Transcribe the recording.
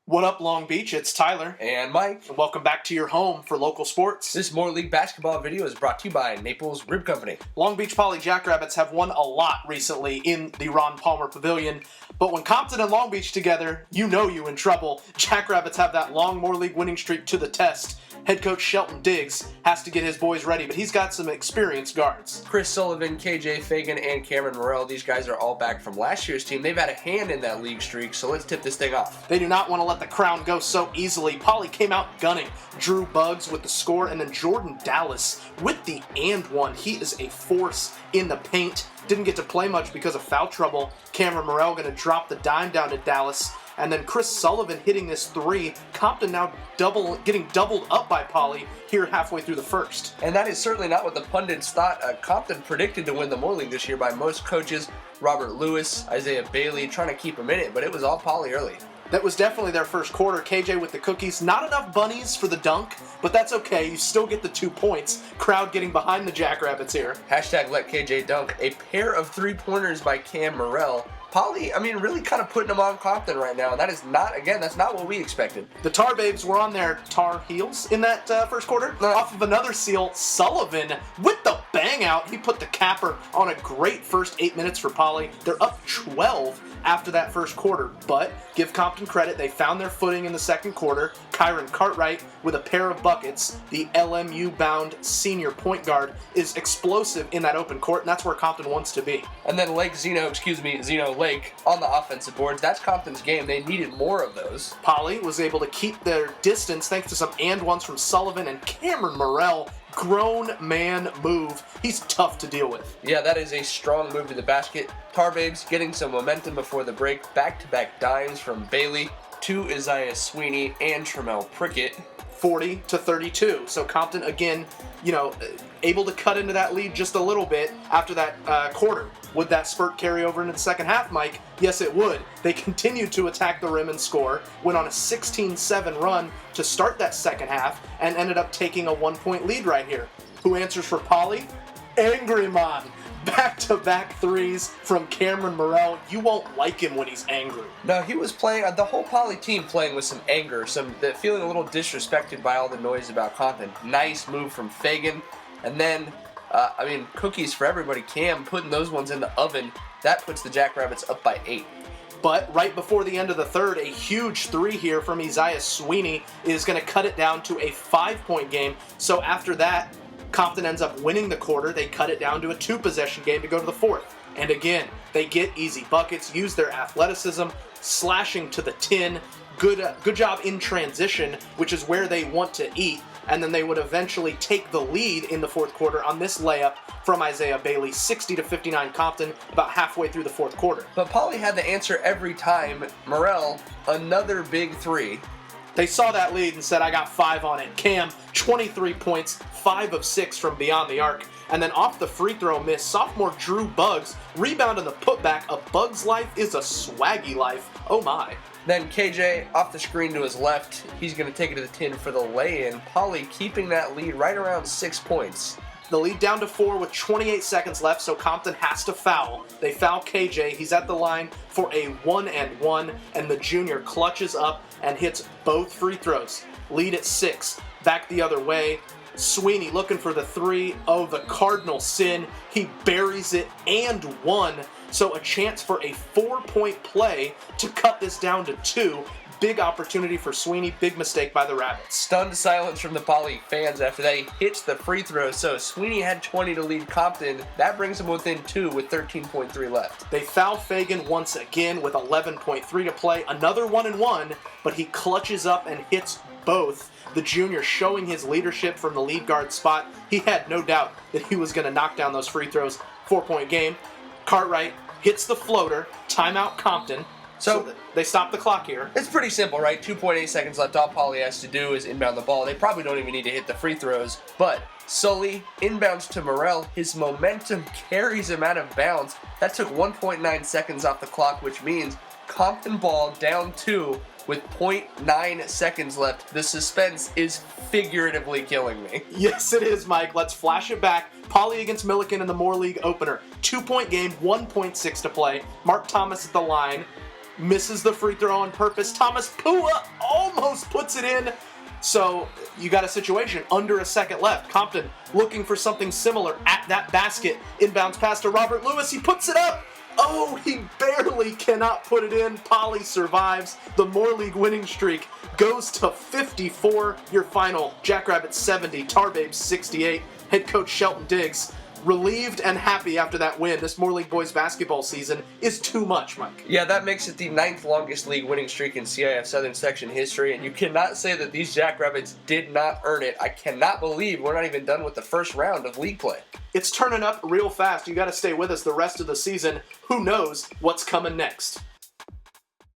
What up, Long Beach? It's Tyler. And Mike. And welcome back to your home for local sports. This Moore League basketball video is brought to you by Naples Rib Company. Long Beach Poly Jackrabbits have won a lot recently in the Ron Palmer Pavilion, but when Compton and Long Beach together, you know you in trouble. Jackrabbits have that long Moore League winning streak to the test. Head coach Shelton Diggs has to get his boys ready, but he's got some experienced guards. Chris Sullivan, KJ Fagan, and Cameron Morrell, these guys are all back from last year's team. They've had a hand in that league streak, so let's tip this thing off. They do not want to let the crown go so easily. Poly came out gunning. Drew Buggs with the score, and then Jordan Dallas with the and one. He is a force in the paint. Didn't get to play much because of foul trouble. Cameron Morrell going to drop the dime down to Dallas. And then Chris Sullivan hitting this three. Compton now getting doubled up by Poly here halfway through the first. And that is certainly not what the pundits thought. Compton predicted to win the Moore League this year by most coaches. Robert Lewis, Isaiah Bailey trying to keep him in it, but it was all Poly early. That was definitely their first quarter. KJ with the cookies. Not enough bunnies for the dunk, but that's okay. You still get the 2 points. Crowd getting behind the Jackrabbits here. Hashtag let KJ dunk. A pair of three-pointers by Cam Morrell. Poly, really kind of putting them on Compton right now. That is not, again, that's not what we expected. The Tarbabes were on their tar heels in that first quarter. Off of another seal, Sullivan with the bang out. He put the capper on a great first 8 minutes for Poly. They're up 12 after that first quarter, but give Compton credit. They found their footing in the second quarter. Kyron Cartwright with a pair of buckets. The LMU-bound senior point guard is explosive in that open court, and that's where Compton wants to be. And then Zeno Lake on the offensive boards. That's Compton's game. They needed more of those. Poly was able to keep their distance thanks to some and ones from Sullivan and Cameron Morrell. Grown man move. He's tough to deal with. Yeah, that is a strong move to the basket. Tarbabes getting some momentum before the break. Back-to-back dimes from Bailey to Isaiah Sweeney and Tremel Prickett. 40-32. So Compton, again, able to cut into that lead just a little bit after that quarter. Would that spurt carry over into the second half, Mike? Yes, it would. They continued to attack the rim and score, went on a 16-7 run to start that second half, and ended up taking a 1-point lead right here. Who answers for Poly? Angry Man. Back-to-back threes from Cameron Morrell. You won't like him when he's angry. No, he was playing, the whole Poly team playing with some anger, feeling a little disrespected by all the noise about Compton. Nice move from Fagan. And then, cookies for everybody. Cam putting those ones in the oven. That puts the Jackrabbits up by 8. But right before the end of the third, a huge three here from Isaiah Sweeney is going to cut it down to a 5-point game. So after that, Compton ends up winning the quarter. They cut it down to a 2-possession game to go to the fourth. And again, they get easy buckets, use their athleticism, slashing to the tin. Good job in transition, which is where they want to eat. And then they would eventually take the lead in the fourth quarter on this layup from Isaiah Bailey, 60-59 Compton, about halfway through the fourth quarter. But Poly had the answer every time. Morrell, another big three. They saw that lead and said, I got 5 on it. Cam, 23 points, 5 of 6 from beyond the arc. And then off the free throw miss, sophomore Drew Buggs rebounded the putback. A Buggs life is a swaggy life. Oh my. Then KJ off the screen to his left. He's going to take it to the tin for the lay-in. Poly keeping that lead right around 6 points. The lead down to 4 with 28 seconds left, so Compton has to foul. They foul KJ. He's at the line for a 1-and-1, and the junior clutches up and hits both free throws. Lead at 6. Back the other way. Sweeney looking for the 3. Oh, the cardinal sin. He buries it and 1. So a chance for a 4-point play to cut this down to 2. Big opportunity for Sweeney. Big mistake by the Rabbits. Stunned silence from the Poly fans after they hits the free throw. So Sweeney had 20 to lead Compton. That brings him within 2 with 13.3 left. They foul Fagan once again with 11.3 to play. Another 1-and-1, but he clutches up and hits both. The junior showing his leadership from the lead guard spot. He had no doubt that he was going to knock down those free throws. 4-point game. Cartwright hits the floater. Timeout Compton. So they stop the clock here. It's pretty simple, right? 2.8 seconds left. All Poly has to do is inbound the ball. They probably don't even need to hit the free throws. But Sully inbounds to Morrell. His momentum carries him out of bounds. That took 1.9 seconds off the clock, which means Compton ball down 2 with 0.9 seconds left. The suspense is figuratively killing me. Yes, it is, Mike. Let's flash it back. Poly against Milliken in the Moore League opener. 2-point game, 1.6 to play. Mark Thomas at the line. misses the free throw on purpose. Thomas Pua almost puts it in. So you got a situation under a second left. Compton looking for something similar at that basket. Inbounds pass to Robert Lewis. He puts it up. Oh, he barely cannot put it in. Poly survives. The Moore League winning streak goes to 54. Your final, Jackrabbits 70, Tarbabes 68. Head coach Shelton Diggs relieved and happy after that win. This Moore League boys basketball season is too much, Mike. Yeah, that makes it the 9th longest league winning streak in CIF Southern Section history, and you cannot say that these Jackrabbits did not earn it. I cannot believe we're not even done with the first round of league play. It's turning up real fast. You got to stay with us the rest of the season. Who knows what's coming next?